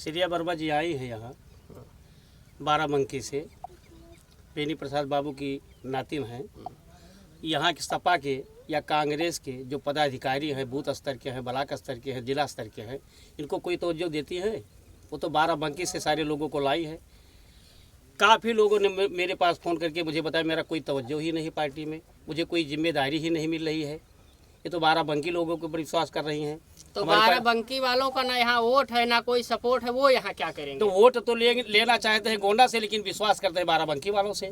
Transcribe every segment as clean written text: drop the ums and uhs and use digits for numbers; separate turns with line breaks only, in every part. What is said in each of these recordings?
श्रेया वर्मा जी आई है यहाँ बाराबंकी से, बेनी प्रसाद बाबू की नातिन हैं। यहाँ के सपा के या कांग्रेस के जो पदाधिकारी हैं, बूथ स्तर के हैं, ब्लॉक स्तर के हैं, जिला स्तर के हैं, इनको कोई तवज्जो देती है? वो तो बाराबंकी से सारे लोगों को लाई है। काफ़ी लोगों ने मेरे पास फ़ोन करके मुझे बताया मेरा कोई तवज्जो ही नहीं पार्टी में, मुझे कोई जिम्मेदारी ही नहीं मिल रही है। ये तो बाराबंकी लोगों के ऊपर विश्वास कर रही हैं।
तो बाराबंकी वालों का ना यहाँ वोट है ना कोई सपोर्ट है, वो यहाँ क्या करेंगे?
तो वोट तो लेना चाहते हैं गोंडा से, लेकिन विश्वास करते हैं बाराबंकी वालों से।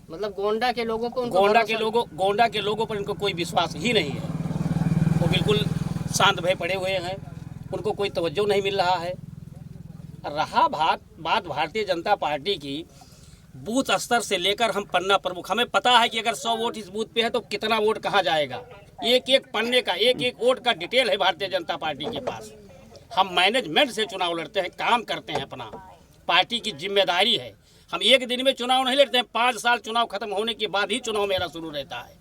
मतलब गोंडा के लोगों को,
गोंडा के लोगों पर इनको कोई विश्वास ही नहीं है। वो बिल्कुल शांत भय पड़े हुए हैं, उनको कोई तवज्जो नहीं मिल रहा है। रहा बात भारतीय जनता पार्टी की, बूथ स्तर से लेकर हम पन्ना प्रमुख, हमें पता है कि अगर 100 वोट इस बूथ पे है तो कितना वोट कहाँ जाएगा। एक एक पन्ने का, एक एक वोट का डिटेल है भारतीय जनता पार्टी के पास। हम मैनेजमेंट से चुनाव लड़ते हैं, काम करते हैं, अपना पार्टी की जिम्मेदारी है। हम एक दिन में चुनाव नहीं लड़ते हैं, 5 साल चुनाव खत्म होने के बाद ही चुनाव मेरा शुरू रहता है।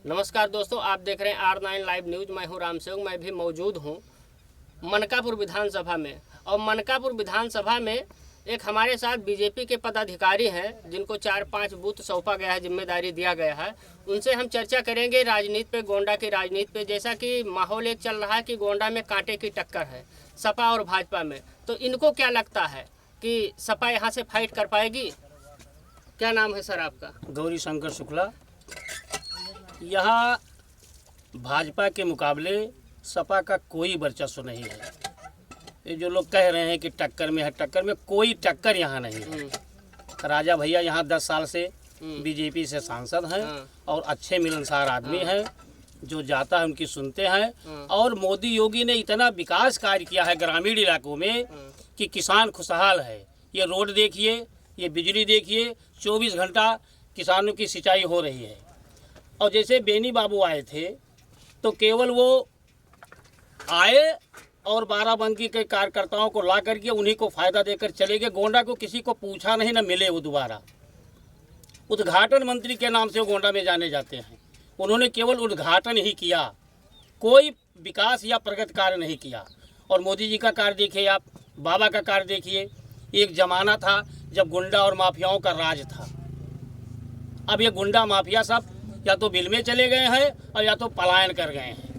नमस्कार दोस्तों, आप देख रहे हैं R9 लाइव न्यूज़। मैं हूं रामसेवक। मैं भी मौजूद हूं मनकापुर विधानसभा में, और मनकापुर विधानसभा में एक हमारे साथ बीजेपी के पदाधिकारी हैं जिनको 4-5 बूथ सौंपा गया है, जिम्मेदारी दिया गया है। उनसे हम चर्चा करेंगे राजनीति पे, गोंडा की राजनीति पे। जैसा कि माहौल एक चल रहा है कि गोंडा में कांटे की टक्कर है सपा और भाजपा में, तो इनको क्या लगता है कि सपा यहाँ से फाइट कर पाएगी? क्या नाम है सर आपका?
गौरी शंकर शुक्ला। यहाँ भाजपा के मुकाबले सपा का कोई वर्चस्व नहीं है। ये जो लोग कह रहे हैं कि टक्कर में है, टक्कर में कोई टक्कर यहाँ नहीं है। राजा भैया यहाँ 10 साल से बीजेपी से सांसद हैं और अच्छे मिलनसार आदमी हैं, जो जाता है उनकी सुनते हैं। और मोदी योगी ने इतना विकास कार्य किया है ग्रामीण इलाकों में कि किसान खुशहाल है। ये रोड देखिए, ये बिजली देखिए, 24 घंटा किसानों की सिंचाई हो रही है। और जैसे बेनी बाबू आए थे तो केवल वो आए और बाराबंकी के कार्यकर्ताओं को ला करके उन्हीं को फायदा देकर चले गए। गोंडा को किसी को पूछा नहीं, न मिले वो दोबारा। उद्घाटन मंत्री के नाम से वो गोंडा में जाने जाते हैं। उन्होंने केवल उद्घाटन ही किया, कोई विकास या प्रगति कार्य नहीं किया। और मोदी जी का कार्य देखिए आप, बाबा का कार्य देखिए। एक जमाना था जब गुंडा और माफियाओं का राज था। अब ये गुंडा माफिया सब या तो बिल में चले गए हैं और या तो पलायन कर गए हैं।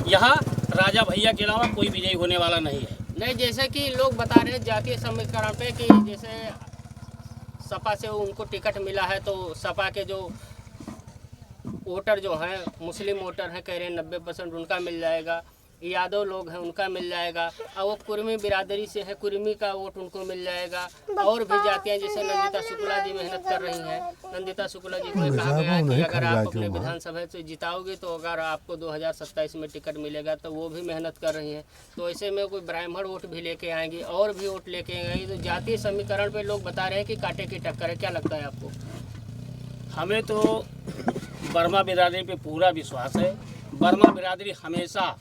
यहाँ राजा भैया के अलावा कोई विजयी होने वाला नहीं है।
नहीं, जैसे कि लोग बता रहे हैं जातीय समीकरण पे कि जैसे सपा से उनको टिकट मिला है तो सपा के जो वोटर जो हैं, मुस्लिम वोटर हैं, कह रहे हैं 90% उनका मिल जाएगा। यादव लोग हैं उनका मिल जाएगा, और वो कुर्मी बिरादरी से है, कुर्मी का वोट उनको मिल जाएगा। और भी जातियाँ जैसे नंदिता शुक्ला जी मेहनत कर रही हैं। नंदिता शुक्ला जी को कहा गया है कि अगर आप अपने विधानसभा से जिताओगे तो अगर आपको 2027 में टिकट मिलेगा, तो वो भी मेहनत कर रही हैं। तो ऐसे में कोई ब्राह्मण वोट भी लेके आएंगी और भी वोट लेके आएंगी। तो जातीय समीकरण पर लोग बता रहे हैं कि कांटे की टक्कर है। क्या लगता है आपको?
हमें तो वर्मा बिरादरी पे पूरा विश्वास है। वर्मा बिरादरी हमेशा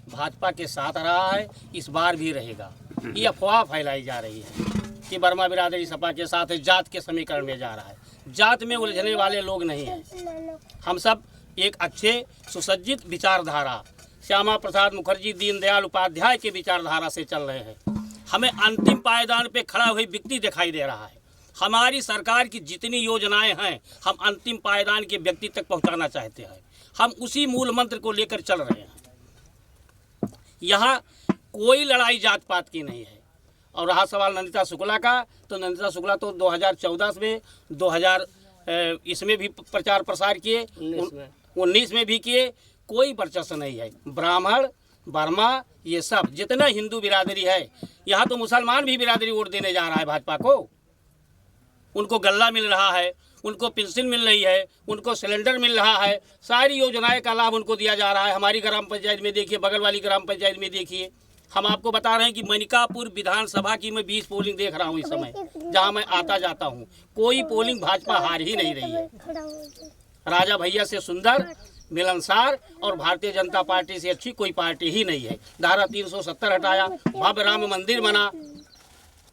भाजपा के साथ रहा है, इस बार भी रहेगा। ये अफवाह फैलाई जा रही है कि वर्मा बिरादरी सपा के साथ है, जात के समीकरण में जा रहा है। जात में उलझने वाले लोग नहीं हैं। हम सब एक अच्छे सुसज्जित विचारधारा, श्यामा प्रसाद मुखर्जी, दीनदयाल उपाध्याय के विचारधारा से चल रहे हैं। हमें अंतिम पायदान पे खड़ा हुई व्यक्ति दिखाई दे रहा है। हमारी सरकार की जितनी योजनाएं हैं, हम अंतिम पायदान के व्यक्ति तक पहुंचाना चाहते हैं। हम उसी मूल मंत्र को लेकर चल रहे हैं। यहाँ कोई लड़ाई जात पात की नहीं है। और रहा सवाल नंदिता शुक्ला का, तो नंदिता शुक्ला तो 2014 में, 2000 इसमें भी प्रचार प्रसार किए, 19 में भी किए। कोई वर्चस्व नहीं है। ब्राह्मण, वर्मा, ये सब जितना हिंदू बिरादरी है, यहाँ तो मुसलमान भी बिरादरी वोट देने जा रहा है भाजपा को। उनको गल्ला मिल रहा है, उनको पेंशन मिल रही है, उनको सिलेंडर मिल रहा है, सारी योजनाएं का लाभ उनको दिया जा रहा है। हमारी ग्राम पंचायत में देखिए, बगल वाली ग्राम पंचायत में देखिए। हम आपको बता रहे हैं कि मनकापुर विधानसभा की मैं 20 पोलिंग देख रहा हूँ इस समय, जहाँ मैं आता जाता हूँ। कोई पोलिंग भाजपा हार ही नहीं रही है। राजा भैया से सुंदर, मिलनसार और भारतीय जनता पार्टी से अच्छी कोई पार्टी ही नहीं है। धारा 370 हटाया, भव्य राम मंदिर बना,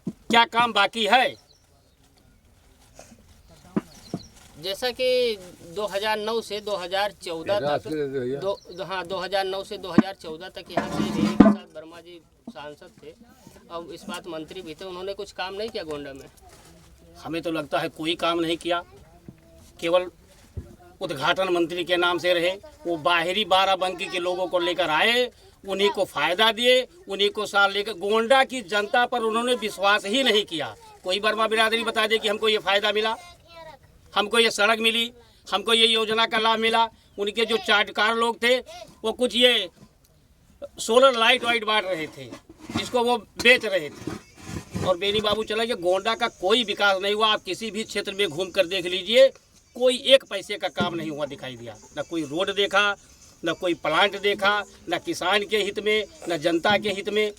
क्या काम बाकी है?
जैसा कि 2009 से 2014 तक 2009 से 2014 तक यहाँ से देवी प्रसाद वर्मा जी सांसद थे। अब इस्पात मंत्री भी थे, उन्होंने कुछ काम नहीं किया गोंडा में?
हमें तो लगता है कोई काम नहीं किया, केवल उद्घाटन मंत्री के नाम से रहे। वो बाहरी बाराबंकी के लोगों को लेकर आए, उन्हीं को फायदा दिए, उन्हीं को साथ लेकर गोंडा की जनता पर उन्होंने विश्वास ही नहीं किया। कोई वर्मा बिरादरी बता दे कि हमको ये फायदा मिला, हमको ये सड़क मिली, हमको ये योजना का लाभ मिला। उनके जो चाटकार लोग थे वो कुछ ये सोलर लाइट वाइट बांट रहे थे, जिसको वो बेच रहे थे, और बेनी बाबू चला गया। गोंडा का कोई विकास नहीं हुआ। आप किसी भी क्षेत्र में घूम कर देख लीजिए, कोई एक पैसे का काम नहीं हुआ दिखाई दिया। न कोई रोड देखा, न कोई प्लांट देखा, न किसान के हित में, न जनता के हित में।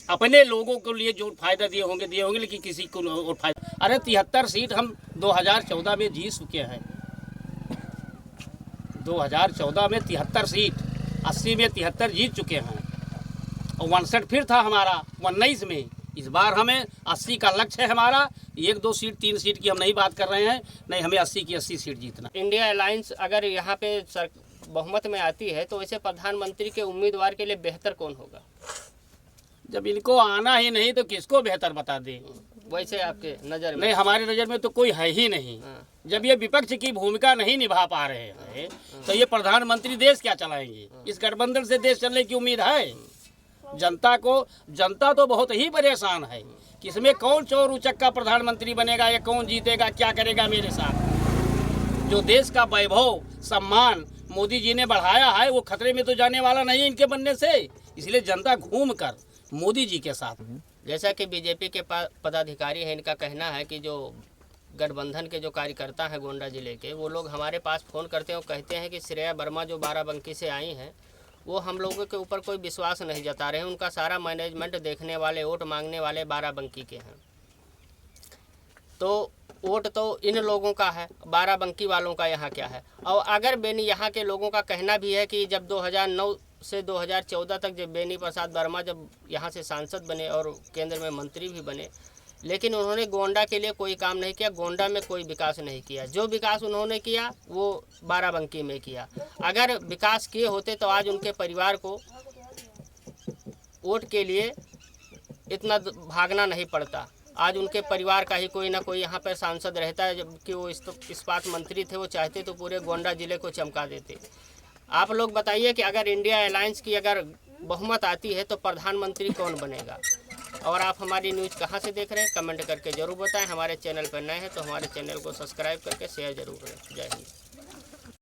अपने लोगों के लिए जो फायदा दिए होंगे, लेकिन किसी को और फायदा। अरे 73 सीट हम 2014 में जीत चुके हैं। 2014 में 73 सीट, 80 में 73 जीत चुके हैं, और 61 फिर था हमारा 19 में। इस बार हमें 80 का लक्ष्य है हमारा। 1-2 सीट 3 सीट की हम नहीं बात कर रहे हैं, नहीं, हमें 80 की 80 सीट जीतना।
इंडिया अलायंस अगर यहाँ पे बहुमत में आती है तो वैसे प्रधानमंत्री के उम्मीदवार के लिए बेहतर कौन होगा?
जब इनको आना ही नहीं तो किसको बेहतर बता दें?
वैसे आपके नज़र में?
नहीं, हमारी नज़र में तो कोई है ही नहीं। जब ये विपक्ष की भूमिका नहीं निभा पा रहे हैं तो ये प्रधानमंत्री देश क्या चलाएंगे? इस गठबंधन से देश चलने की उम्मीद है? जनता तो बहुत ही परेशान है कि इसमें कौन चोर उचक्का प्रधानमंत्री बनेगा, या कौन जीतेगा, क्या करेगा मेरे साथ। जो देश का वैभव सम्मान मोदी जी ने बढ़ाया है वो खतरे में तो जाने वाला नहीं है इनके बनने से। इसलिए जनता घूम कर मोदी जी के साथ।
जैसा कि बीजेपी के पदाधिकारी हैं, इनका कहना है कि जो गठबंधन के जो कार्यकर्ता हैं गोंडा जिले के, वो लोग हमारे पास फ़ोन करते हैं और कहते हैं कि श्रेया वर्मा जो बाराबंकी से आई हैं वो हम लोगों के ऊपर कोई विश्वास नहीं जता रहे हैं। उनका सारा मैनेजमेंट देखने वाले, वोट मांगने वाले बाराबंकी के हैं। तो वोट तो इन लोगों का है, बाराबंकी वालों का यहाँ क्या है? और अगर बेनी यहाँ के लोगों का कहना भी है कि जब 2009 से 2014 तक जब बेनी प्रसाद वर्मा जब यहाँ से सांसद बने और केंद्र में मंत्री भी बने, लेकिन उन्होंने गोंडा के लिए कोई काम नहीं किया, गोंडा में कोई विकास नहीं किया। जो विकास उन्होंने किया वो बाराबंकी में किया। अगर विकास किए होते तो आज उनके परिवार को वोट के लिए इतना भागना नहीं पड़ता। आज उनके परिवार का ही कोई ना कोई यहाँ पर सांसद रहता है, जबकि वो इस्पात मंत्री थे। वो चाहते तो पूरे गोंडा जिले को चमका देते। आप लोग बताइए कि अगर इंडिया अलायंस की अगर बहुमत आती है तो प्रधानमंत्री कौन बनेगा? और आप हमारी न्यूज़ कहाँ से देख रहे हैं कमेंट करके ज़रूर बताएं। हमारे चैनल पर नए हैं तो हमारे चैनल को सब्सक्राइब करके शेयर ज़रूर करें। जय हिंद।